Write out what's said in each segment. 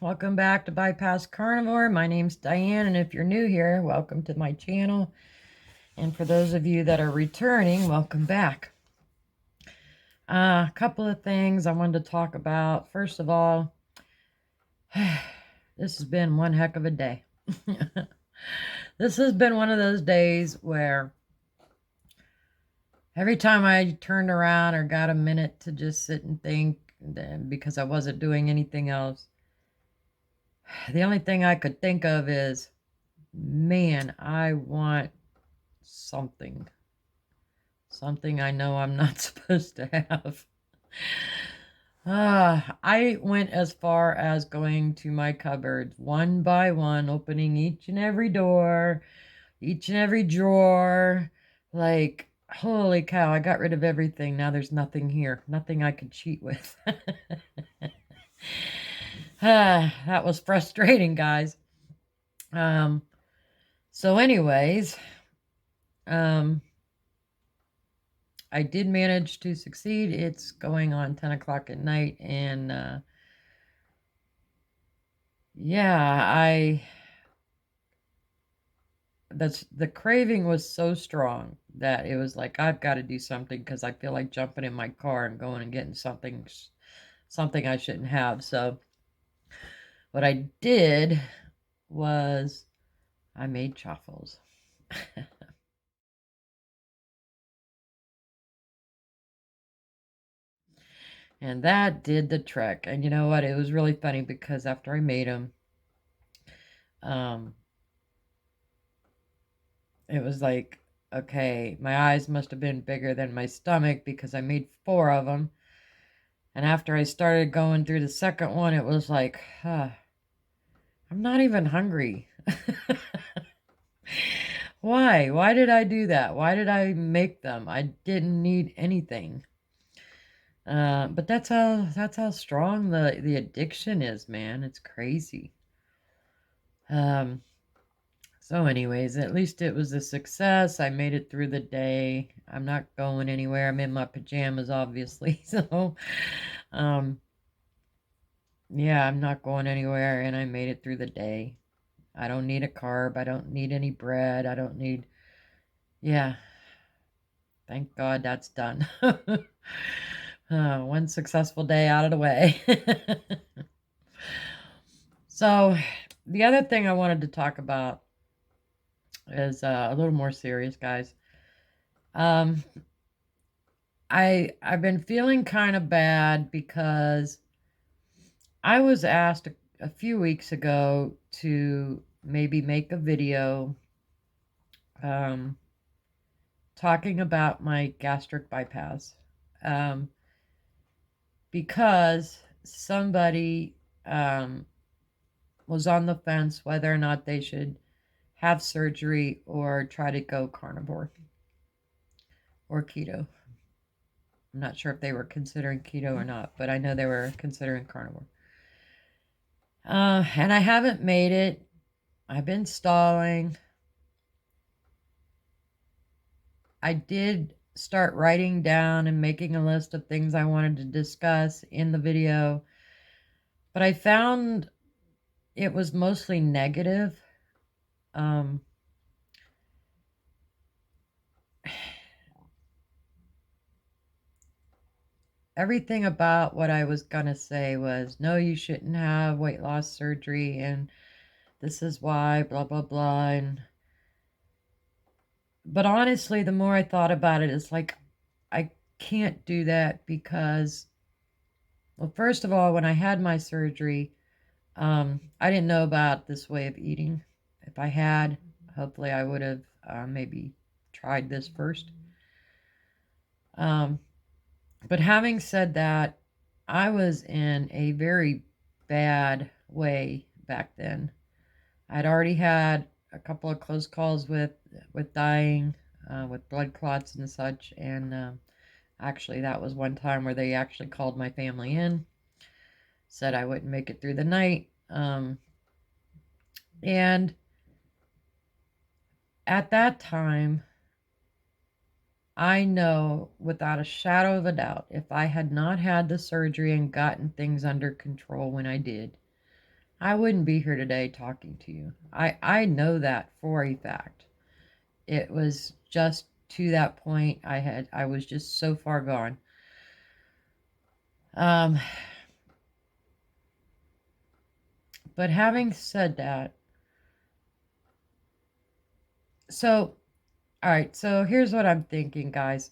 Welcome back to Bypass Carnivore. My name's Diane, and if you're new here, welcome to my channel. And for those of you that are returning, welcome back. A couple of things I wanted to talk about. First of all, this has been one heck of a day. This has been one of those days where every time I turned around or got a minute to just sit and think, because I wasn't doing anything else, the only thing I could think of is, man, I want something. Something I know I'm not supposed to have. I went as far as going to my cupboards one by one, opening each and every door, each and every drawer. Like, holy cow, I got rid of everything. Now there's nothing here. Nothing I could cheat with. That was frustrating, guys. So anyways, I did manage to succeed. It's going on 10 o'clock at night, and yeah, the craving was so strong that it was like, I've got to do something because I feel like jumping in my car and going and getting something I shouldn't have. So what I did was I made chaffles. And that did the trick. And you know what? It was really funny because after I made them, um, it was like, okay, my eyes must have been bigger than my stomach because I made 4 of them. And after I started going through the second one, it was like, I'm not even hungry. Why? Why did I do that? Why did I make them? I didn't need anything. But that's how strong the addiction is, man. It's crazy. Um, So anyways, at least it was a success. I made it through the day. I'm not going anywhere. I'm in my pajamas, obviously. So, um, yeah, I'm not going anywhere, and I made it through the day. I don't need a carb. I don't need any bread. I don't need, yeah, thank God that's done. One successful day out of the way. So, the other thing I wanted to talk about is a little more serious, guys. Um, I've been feeling kind of bad because I was asked a few weeks ago to maybe make a video um, talking about my gastric bypass, um, because somebody was on the fence whether or not they should have surgery or try to go carnivore or keto. I'm not sure if they were considering keto or not, but I know they were considering carnivore. And I haven't made it. I've been stalling. I did start writing down and making a list of things I wanted to discuss in the video, but I found it was mostly negative. Um, Everything about what I was going to say was, no, you shouldn't have weight loss surgery, and this is why, blah, blah, blah. But honestly, the more I thought about it, it's like, I can't do that because, well, first of all, when I had my surgery, I didn't know about this way of eating. If I had, hopefully I would have maybe tried this first. Um, but having said that, I was in a very bad way back then. I'd already had a couple of close calls with dying, with blood clots and such, and actually that was one time where they actually called my family in, said I wouldn't make it through the night. And at that time, I know without a shadow of a doubt, if I had not had the surgery and gotten things under control when I did, I wouldn't be here today talking to you. I know that for a fact. It was just to that point I was just so far gone. Um but having said that, so all right, so here's what I'm thinking, guys.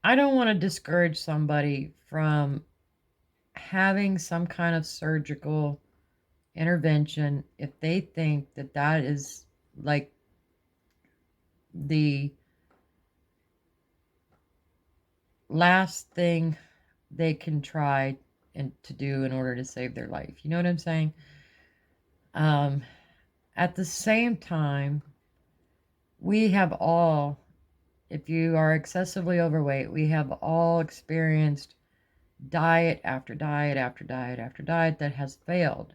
I don't want to discourage somebody from having some kind of surgical intervention if they think that that is like the last thing they can try and to do in order to save their life. You know what I'm saying? Um, at the same time, we have all, if you are excessively overweight, we have all experienced diet after diet after diet after diet that has failed.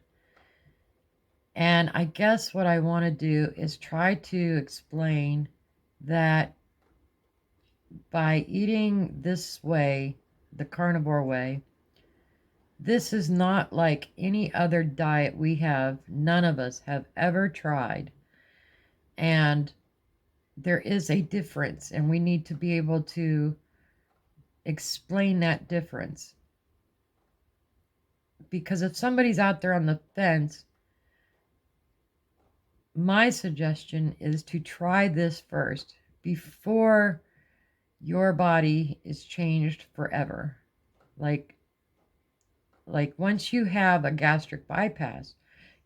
And I guess what I want to do is try to explain that by eating this way, the carnivore way, this is not like any other diet none of us have ever tried. And there is a difference, and we need to be able to explain that difference. Because if somebody's out there on the fence, my suggestion is to try this first before your body is changed forever. Like once you have a gastric bypass,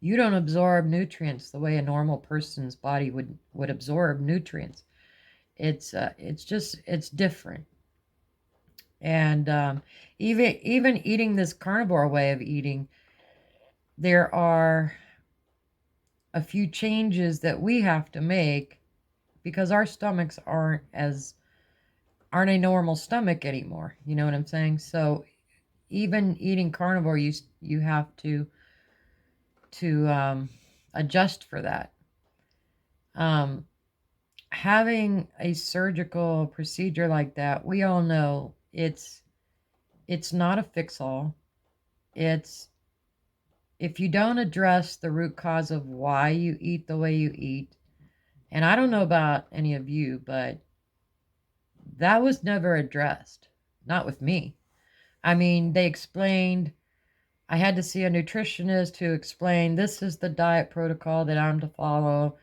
you don't absorb nutrients the way a normal person's body would absorb nutrients. It's different. And even eating this carnivore way of eating, there are a few changes that we have to make because our stomachs aren't a normal stomach anymore. You know what I'm saying? So even eating carnivore, you have to adjust for that. Um, Having a surgical procedure like that, we all know it's not a fix-all. It's if you don't address the root cause of why you eat the way you eat, and I don't know about any of you, but that was never addressed. Not with me. I mean, they explained, I had to see a nutritionist to explain this is the diet protocol that I'm to follow.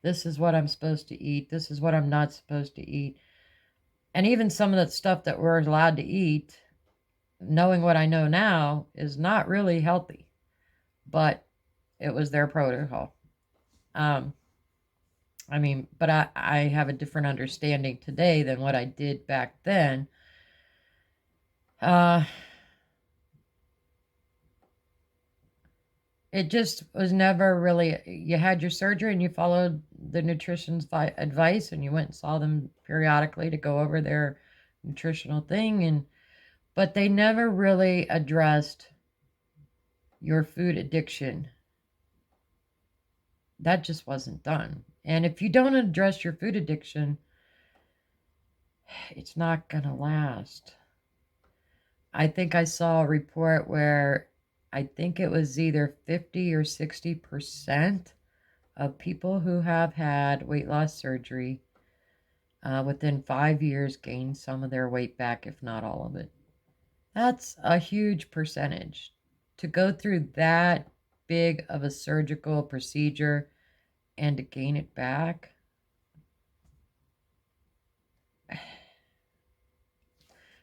This is what I'm supposed to eat. This is what I'm not supposed to eat. And even some of that stuff that we're allowed to eat, knowing what I know now, is not really healthy. But it was their protocol. Um, I mean, but I have a different understanding today than what I did back then. Uh, it just was never really, you had your surgery and you followed the nutrition's advice and you went and saw them periodically to go over their nutritional thing. But they never really addressed your food addiction. That just wasn't done. And if you don't address your food addiction, it's not going to last. I think I saw a report where I think it was either 50 or 60% of people who have had weight loss surgery within 5 years gain some of their weight back, if not all of it. That's a huge percentage. To go through that big of a surgical procedure and to gain it back.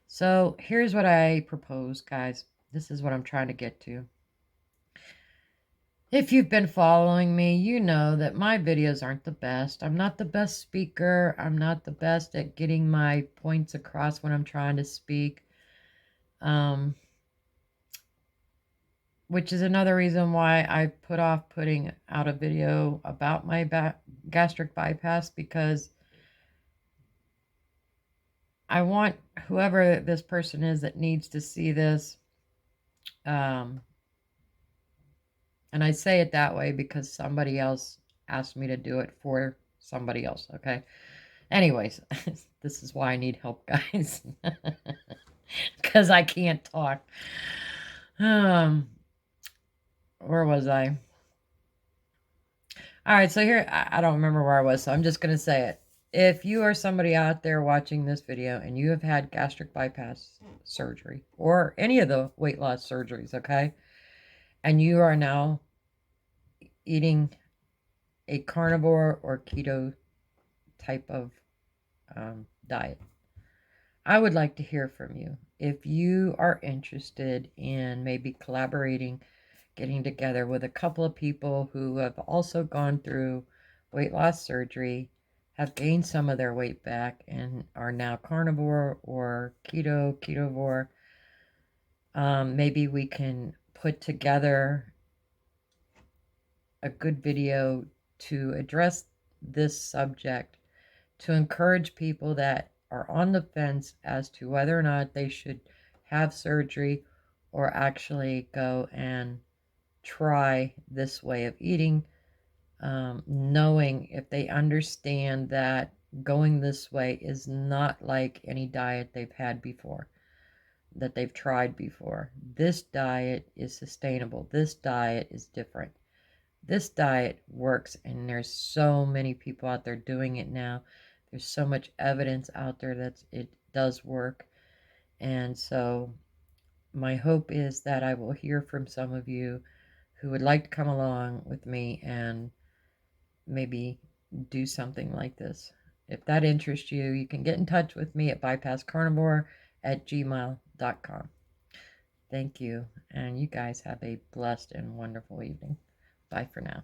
So here's what I propose, guys. This is what I'm trying to get to. If you've been following me, you know that my videos aren't the best. I'm not the best speaker. I'm not the best at getting my points across when I'm trying to speak. Which is another reason why I put off putting out a video about my gastric bypass, because I want whoever this person is that needs to see this, and I say it that way because somebody else asked me to do it for somebody else, okay? Anyways, this is why I need help, guys, because I can't talk. Um, where was I? All right, so here, I don't remember where I was, so I'm just going to say it. If you are somebody out there watching this video and you have had gastric bypass surgery or any of the weight loss surgeries, okay, and you are now eating a carnivore or keto type of diet, I would like to hear from you. If you are interested in maybe collaborating, getting together with a couple of people who have also gone through weight loss surgery, have gained some of their weight back, and are now carnivore or ketovore, maybe we can put together a good video to address this subject, to encourage people that are on the fence as to whether or not they should have surgery or actually go and try this way of eating, knowing if they understand that going this way is not like any diet they've had before, that they've tried before. This diet is sustainable. This diet is different. This diet works, and there's so many people out there doing it now. There's so much evidence out there that it does work. And so my hope is that I will hear from some of you who would like to come along with me and maybe do something like this. If that interests you, you can get in touch with me at bypasscarnivore@gmail.com. Thank you, and you guys have a blessed and wonderful evening. Bye for now.